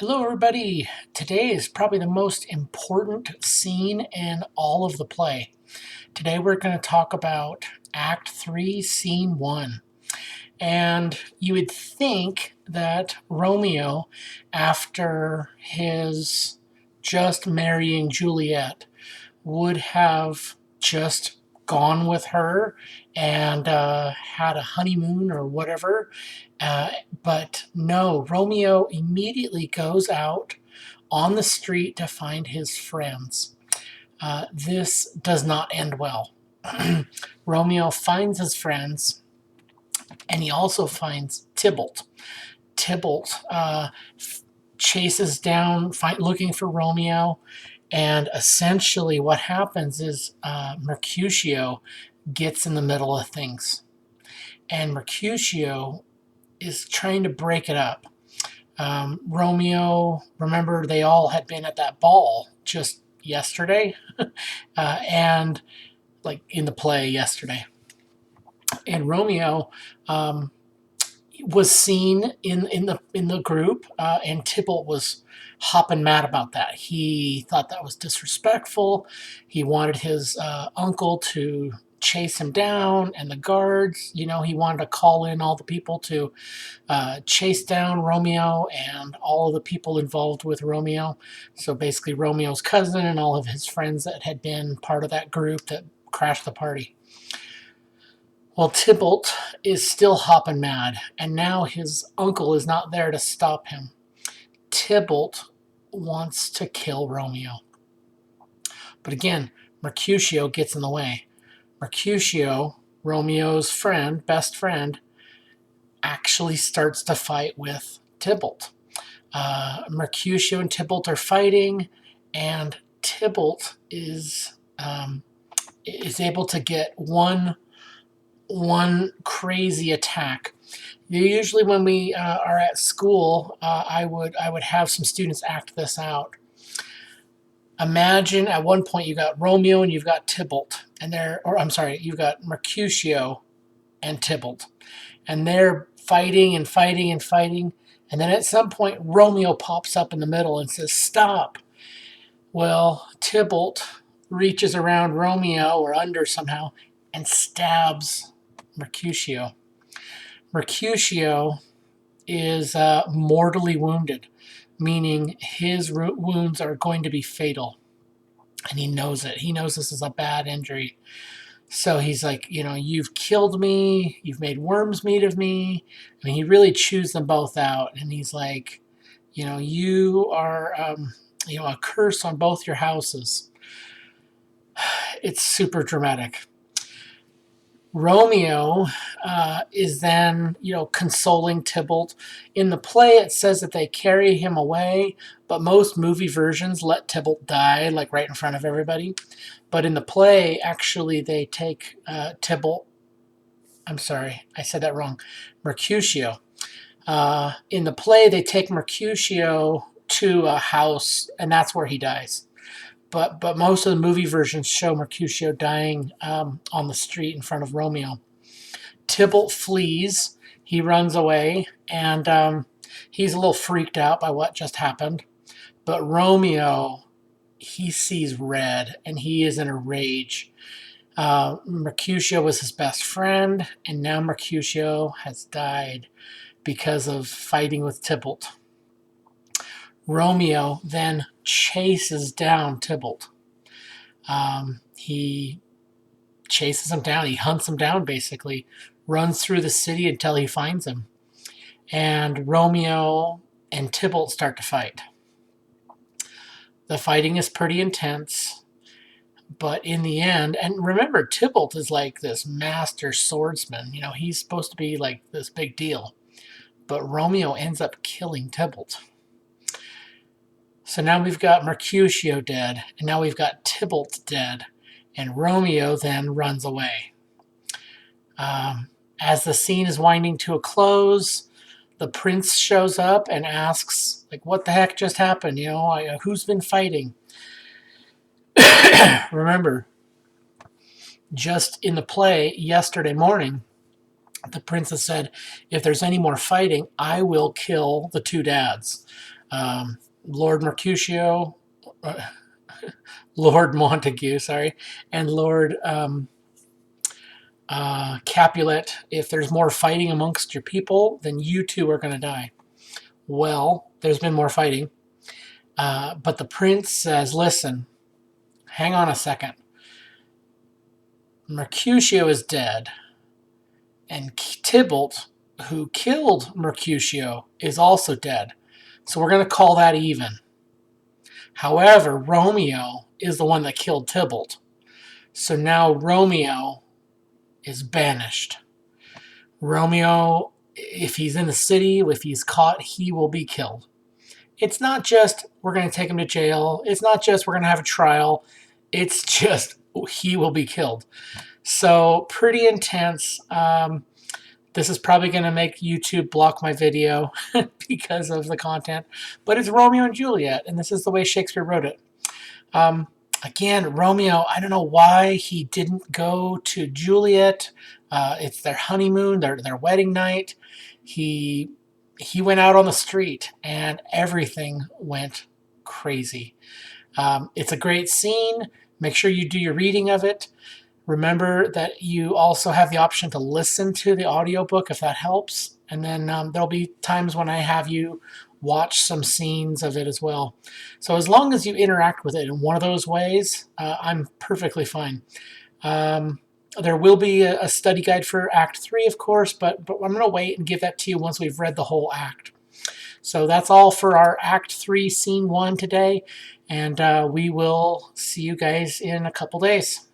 Hello, everybody. Today is probably the most important scene in all of the play. Today, we're going to talk about Act 3, Scene 1. And you would think that Romeo, after his just marrying Juliet, would have just gone with her and had a honeymoon or whatever. Uh, but no, Romeo immediately goes out on the street to find his friends. This does not end well. Romeo finds his friends, and he also finds Tybalt. Tybalt chases down, looking for Romeo, and essentially what happens is Mercutio gets in the middle of things, and Mercutio is trying to break it up. Romeo, remember, they all had been at that ball just yesterday, and like in the play yesterday. And Romeo was seen in the group, and Tybalt was hopping mad about that. He thought that was disrespectful. He wanted his uncle to chase him down, and the guards. He wanted to call in all the people to chase down Romeo and all of the people involved with Romeo. So basically, Romeo's cousin and all of his friends that had been part of that group that crashed the party. Well, Tybalt is still hopping mad, and now his uncle is not there to stop him. Tybalt wants to kill Romeo. But again, Mercutio gets in the way. Mercutio, Romeo's friend, best friend, actually starts to fight with Tybalt. Mercutio and Tybalt are fighting, and Tybalt is able to get one crazy attack. Usually, when we are at school, I would have some students act this out. Imagine at one point you got Romeo and you've got Tybalt, you've got Mercutio and Tybalt, and they're fighting and fighting and fighting, and then at some point Romeo pops up in the middle and says, "Stop." Well, Tybalt reaches around Romeo or under somehow and stabs Mercutio. Mercutio is mortally wounded, meaning his wounds are going to be fatal. And he knows it. He knows this is a bad injury. So he's like, you've killed me. You've made worm's meat of me. I mean, he really chews them both out. And he's like, you are, a curse on both your houses. It's super dramatic. Romeo is then, consoling Tybalt. In the play, it says that they carry him away, but most movie versions let Tybalt die, like right in front of everybody. But in the play, actually, they take Tybalt. I'm sorry, I said that wrong. Mercutio. In the play, they take Mercutio to a house, and that's where he dies. But most of the movie versions show Mercutio dying on the street in front of Romeo. Tybalt flees. He runs away, and he's a little freaked out by what just happened. But Romeo, he sees red, and he is in a rage. Mercutio was his best friend, and now Mercutio has died because of fighting with Tybalt. Romeo then chases down Tybalt. He chases him down. He hunts him down, basically. Runs through the city until he finds him. And Romeo and Tybalt start to fight. The fighting is pretty intense. But in the end, and remember, Tybalt is like this master swordsman. He's supposed to be like this big deal. But Romeo ends up killing Tybalt. So now we've got Mercutio dead, and now we've got Tybalt dead, and Romeo then runs away. As the scene is winding to a close, the prince shows up and asks, what the heck just happened? Who's been fighting? Remember, just in the play yesterday morning, the princess said, if there's any more fighting, I will kill the two dads. Lord Mercutio, uh, Lord Montague, sorry, and Lord Capulet. If there's more fighting amongst your people, then you too are going to die. Well, there's been more fighting, but the prince says, listen, hang on a second. Mercutio is dead, and Tybalt, who killed Mercutio, is also dead. So we're going to call that even. However, Romeo is the one that killed Tybalt. So now Romeo is banished. Romeo, if he's in the city, if he's caught, he will be killed. It's not just we're going to take him to jail. It's not just we're going to have a trial. It's just he will be killed. So pretty intense. This is probably going to make YouTube block my video because of the content. But it's Romeo and Juliet, and this is the way Shakespeare wrote it. Again, Romeo, I don't know why he didn't go to Juliet. It's their honeymoon, their wedding night. He went out on the street, and everything went crazy. It's a great scene. Make sure you do your reading of it. Remember that you also have the option to listen to the audiobook if that helps. And then there'll be times when I have you watch some scenes of it as well. So as long as you interact with it in one of those ways, I'm perfectly fine. There will be a study guide for Act 3, of course, but I'm going to wait and give that to you once we've read the whole act. So that's all for our Act 3, Scene 1 today, and we will see you guys in a couple days.